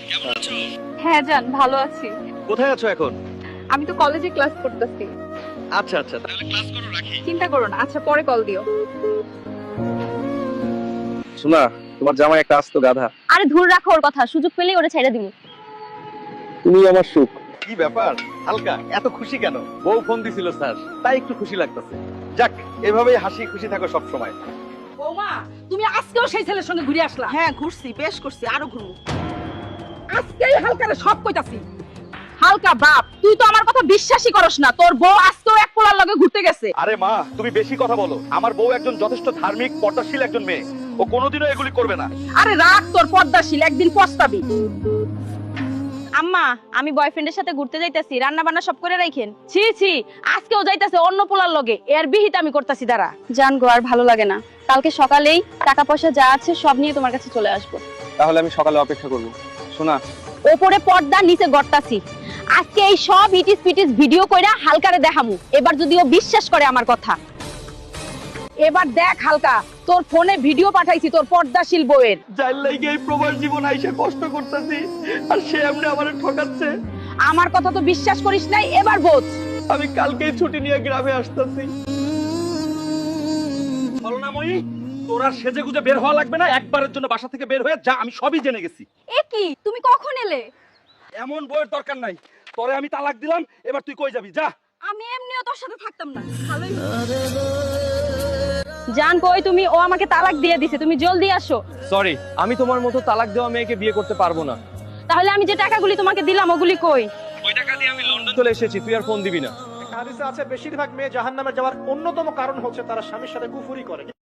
কেমন আছো? হ্যাঁ জান, ভালো আছি। কোথায় আছো এখন? আমি তো কলেজে ক্লাস করতেছি। আচ্ছা আচ্ছা, তাহলে ক্লাস করো, রাখি। চিন্তা করো না, আচ্ছা পরে কল দিও। শোনা, তোমার জামাই একটা আস্ত গাধা। আরে ধুর রাখো ওর কথা, সুযোগ পেলেই ওরে ছেড়ে দিবি। তুমি আমার সুখ। কি ব্যাপার হালকা, এত খুশি কেন? বউ ফোন দিছিল স্যার, তাই একটু খুশি লাগতেছে। যাক, এভাবেই হাসি খুশি থাকো সব সময়। বৌমা, তুমি আজকেও সেই ছেলের সঙ্গে ঘুরে আসলা? হ্যাঁ ঘুরছি, বেশ করছি, আরো ঘুরবো। আজকেই হালকারে সব কইতাছি। হালকা বাপ, তুই তো আমার কথা বিশ্বাসই করস না। তোর বউ আজকেও এক পোলার লগে ঘুরতে গেছে। আরে মা, তুমি বেশি কথা বলো। আমার বউ একজন যথেষ্ট ধার্মিক পর্দাশীল একজন মেয়ে। ও কোনোদিনও এগুলি করবে না। আরে রাখ তোর পর্দাশীল, একদিন পস্তাবি। আম্মা, আমি বয়ফ্রেন্ডের সাথে ঘুরতে যাইতাছি, রান্না বান্না সব করে রাখেন। ছি ছি, আজকেও যাইতাছে অন্য পোলার লগে, এর বিহিত আমি করতাছি। দাঁড়া জান গো, আর ভালো লাগে না। কালকে সকালেই টাকা পয়সা যা আছে সব নিয়ে তোমার কাছে চলে আসবো। তাহলে আমি সকালে অপেক্ষা করবো। শোনা, ওপরে পর্দা, নিচে গড়তাছি। আজকে এই সব ইটিস পিটিস ভিডিও কইরা হালকারে দেখামু, এবার যদি ও বিশ্বাস করে আমার কথা। এবার দেখ হালকা, তোর ফোনে ভিডিও পাঠাইছি তোর পর্দাশীল বউয়ের। যার লাইগে এই প্রবাস জীবন আইসা কষ্ট করতেছি, আর সে এমনি আমারে ঠকাচ্ছে। আমার কথা তো বিশ্বাস করিস নাই, এবার বোঝ। আমি কালকেই ছুটি নিয়ে গ্রামে আসতেছি। করুণাময়ী, তোর আর সেজে গুজে বের হওয়া লাগবে না। একবারের জন্য বাসা থেকে বের হয়ে যা, আমি সবই জেনে গেছি। এ কি, তুমি কখন এলে? এমন বইয়ের দরকার নাই। তোরে আমি তালাক দিলাম, এবার তুই কই যাবি? যা। আমি এমনিও তোর সাথে থাকতাম না। ভালোই জান কই তুমি? ও আমাকে তালাক দিয়ে দিছে, তুমি জলদি আসো। সরি, আমি তোমার মতো তালাক দেওয়া মেয়েকে বিয়ে করতে পারবো না। তাহলে আমি যে টাকাগুলি তোমাকে দিলাম ওগুলি কই? ওই টাকা দিয়ে আমি লন্ডন চলে এসেছি, তুই আর ফোন দিবি না। হাদিসে আছে বেশিরভাগ মেয়ে জাহান্নামে যাওয়ার অন্যতম কারণ হচ্ছে তারা স্বামীর সাথে কুফরি করে।